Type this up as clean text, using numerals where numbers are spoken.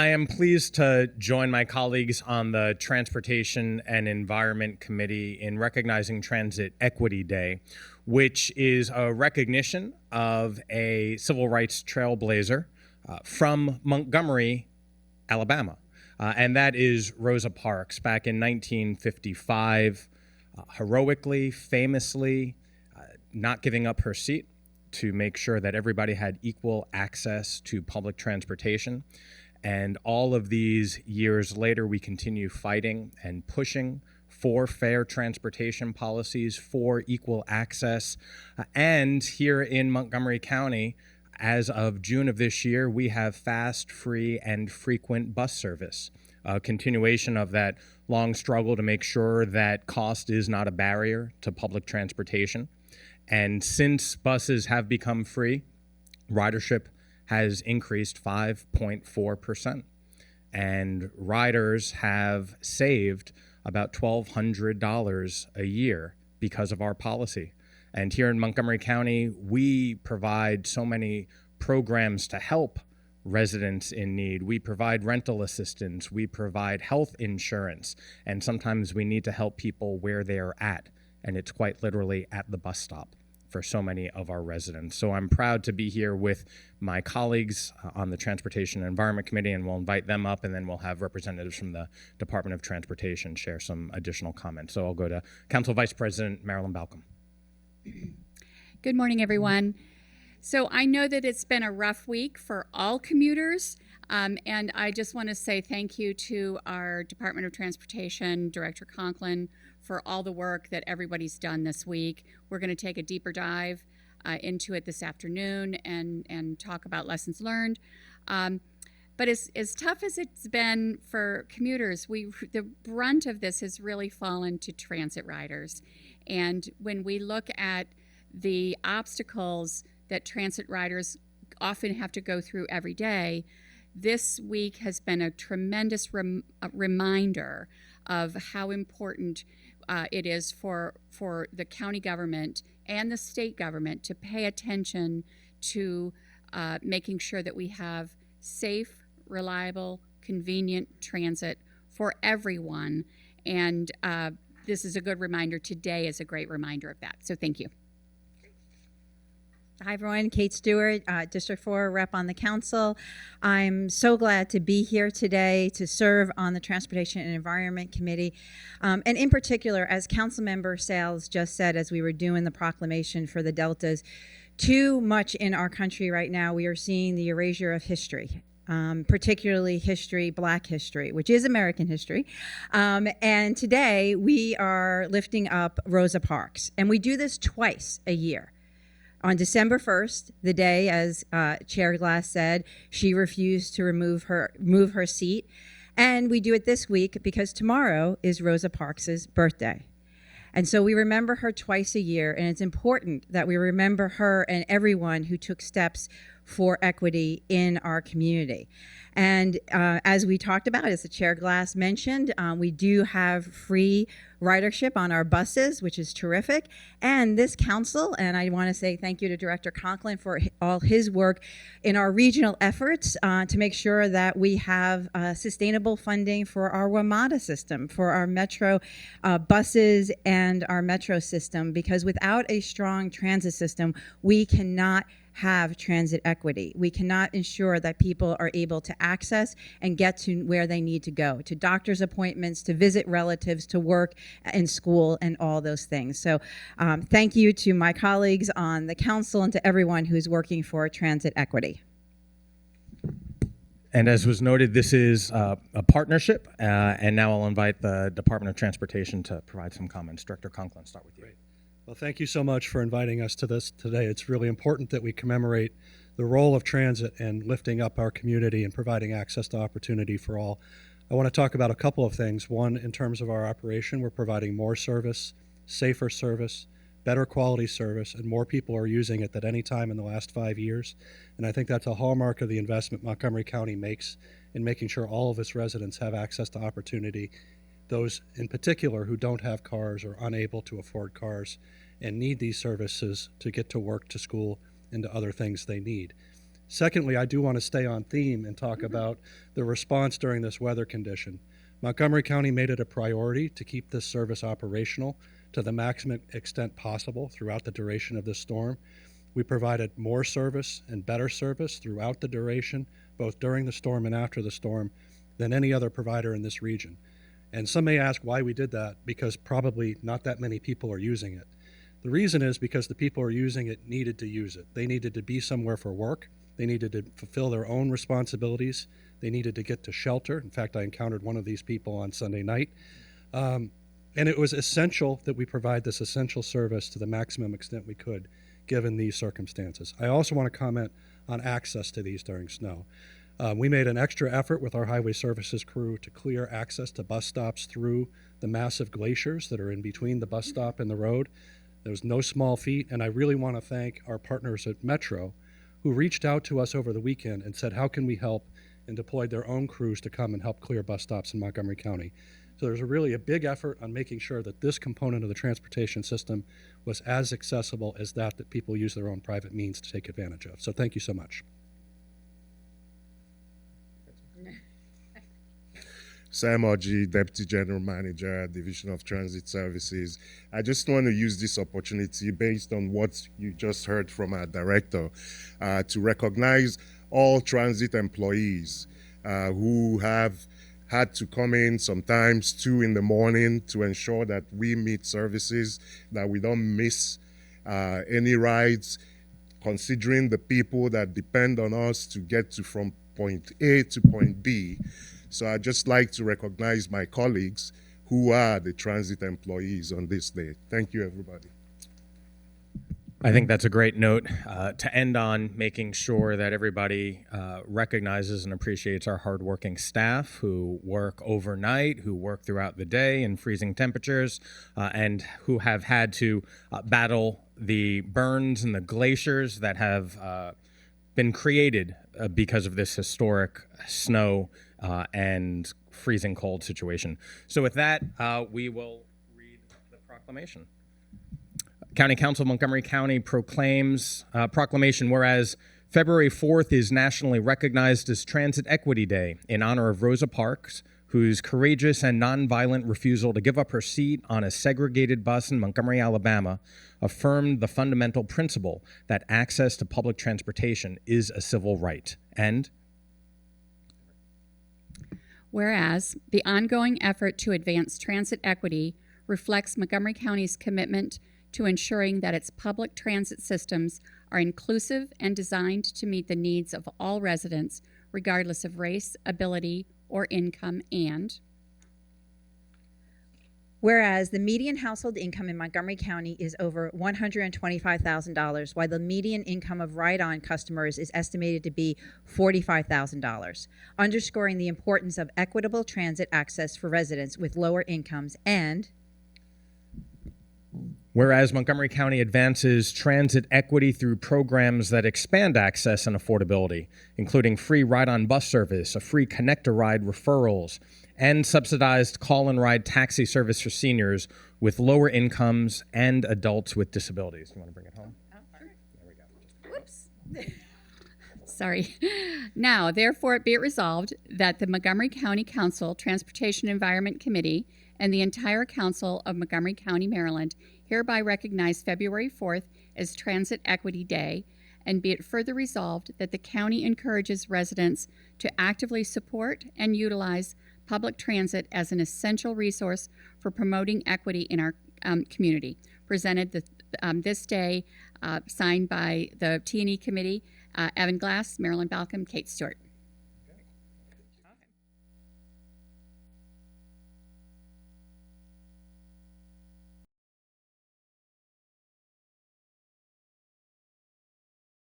I am pleased to join my colleagues on the Transportation and Environment Committee in recognizing Transit Equity Day, which is a recognition of a civil rights trailblazer from Montgomery, Alabama. And that is Rosa Parks. Back in 1955, heroically, famously, not giving up her seat to make sure that everybody had equal access to public transportation. And all of these years later, we continue fighting and pushing for fair transportation policies, for equal access. And here in Montgomery County, as of June of this year, we have fast, free, and frequent bus service, a continuation of that long struggle to make sure that cost is not a barrier to public transportation. And since buses have become free, ridership has increased 5.4%. And riders have saved about $1,200 a year because of our policy. And here in Montgomery County, we provide so many programs to help residents in need. We provide rental assistance, we provide health insurance, and sometimes we need to help people where they are at. And it's quite literally at the bus stop for so many of our residents. So I'm proud to be here with my colleagues on the Transportation and Environment Committee, and we'll invite them up, and then we'll have representatives from the Department of Transportation share some additional comments. So I'll go to Council Vice President Marilyn Balcom. Good morning, everyone. So I know that it's been a rough week for all commuters, and I just want to say thank you to our Department of Transportation, Director Conklin, for all the work that everybody's done this week. We're going to take a deeper dive into it this afternoon and talk about lessons learned. But as tough as it's been for commuters, the brunt of this has really fallen to transit riders. And when we look at the obstacles that transit riders often have to go through every day, this week has been a tremendous reminder of how important it is for the county government and the state government to pay attention to making sure that we have safe, reliable, convenient transit for everyone. And this is a good reminder. Today is a great reminder of that. So thank you. Hi, everyone. Kate Stewart, District 4 rep on the council. I'm so glad to be here today to serve on the Transportation and Environment Committee. And in particular, as Councilmember Sales just said, as we were doing the proclamation for the Deltas, too much in our country right now, we are seeing the erasure of history. Particularly history, Black history, which is American history. And today we are lifting up Rosa Parks. And we do this twice a year. On December 1st, the day, as Chair Glass said, she refused to move her seat. And we do it this week because tomorrow is Rosa Parks' birthday. And so we remember her twice a year, and it's important that we remember her and everyone who took steps for equity in our community. And as we talked about, as the Chair Glass mentioned, we do have free ridership on our buses, which is terrific. And this council, and I want to say thank you to Director Conklin for all his work in our regional efforts to make sure that we have sustainable funding for our WMATA system, for our metro buses and our metro system, because without a strong transit system, we cannot have transit equity. We cannot ensure that people are able to access and get to where they need to go, to doctor's appointments, to visit relatives, to work and school, and all those things. So thank you to my colleagues on the council and to everyone who's working for transit equity. And as was noted, this is a partnership, and now I'll invite the Department of Transportation to provide some comments. Director Conklin, start with you. Great. Well, thank you so much for inviting us to this today. It's really important that we commemorate the role of transit and lifting up our community and providing access to opportunity for all. I want to talk about a couple of things. One, in terms of our operation, we're providing more service, safer service, better quality service, and more people are using it than any time in the last 5 years. And I think that's a hallmark of the investment Montgomery County makes in making sure all of its residents have access to opportunity, those in particular who don't have cars or unable to afford cars and need these services to get to work, to school, and to other things they need. Secondly, I do want to stay on theme and talk about the response during this weather condition. Montgomery County made it a priority to keep this service operational to the maximum extent possible throughout the duration of this storm. We provided more service and better service throughout the duration, both during the storm and after the storm, than any other provider in this region. And some may ask why we did that, because probably not that many people are using it. The reason is because the people who are using it needed to use it. They needed to be somewhere for work. They needed to fulfill their own responsibilities. They needed to get to shelter. In fact, I encountered one of these people on Sunday night. And it was essential that we provide this essential service to the maximum extent we could, given these circumstances. I also want to comment on access to these during snow. We made an extra effort with our highway services crew to clear access to bus stops through the massive glaciers that are in between the bus stop and the road. There was no small feat, and I really want to thank our partners at Metro, who reached out to us over the weekend and said, how can we help, and deployed their own crews to come and help clear bus stops in Montgomery County. So there's really a big effort on making sure that this component of the transportation system was as accessible as that people use their own private means to take advantage of. So thank you so much. Sam Oji, Deputy General Manager, Division of Transit Services. I just want to use this opportunity, based on what you just heard from our director, to recognize all transit employees who have had to come in sometimes 2 in the morning to ensure that we meet services, that we don't miss any rides, considering the people that depend on us to get to from point A to point B. So I'd just like to recognize my colleagues who are the transit employees on this day. Thank you, everybody. I think that's a great note to end on, making sure that everybody recognizes and appreciates our hardworking staff who work overnight, who work throughout the day in freezing temperatures, and who have had to battle the burns and the glaciers that have been created because of this historic snow and freezing cold situation. So with that, we will read the proclamation. County Council of Montgomery County proclaims proclamation, whereas February 4th is nationally recognized as Transit Equity Day in honor of Rosa Parks, whose courageous and nonviolent refusal to give up her seat on a segregated bus in Montgomery, Alabama, affirmed the fundamental principle that access to public transportation is a civil right. And whereas the ongoing effort to advance transit equity reflects Montgomery County's commitment to ensuring that its public transit systems are inclusive and designed to meet the needs of all residents, regardless of race, ability, or income. And whereas the median household income in Montgomery County is over $125,000, while the median income of ride-on customers is estimated to be $45,000, underscoring the importance of equitable transit access for residents with lower incomes. And whereas Montgomery County advances transit equity through programs that expand access and affordability, including free ride-on bus service, a free connect-a-ride referrals, and subsidized call-and-ride taxi service for seniors with lower incomes and adults with disabilities. You want to bring it home? Oh, sure. There we go. Whoops. Sorry. Now, therefore, be it resolved that the Montgomery County Council Transportation Environment Committee and the entire Council of Montgomery County, Maryland, hereby recognize February 4th as Transit Equity Day, and be it further resolved that the county encourages residents to actively support and utilize public transit as an essential resource for promoting equity in our community. Presented this day, signed by the T&E Committee, Evan Glass, Marilyn Balcom, Kate Stewart.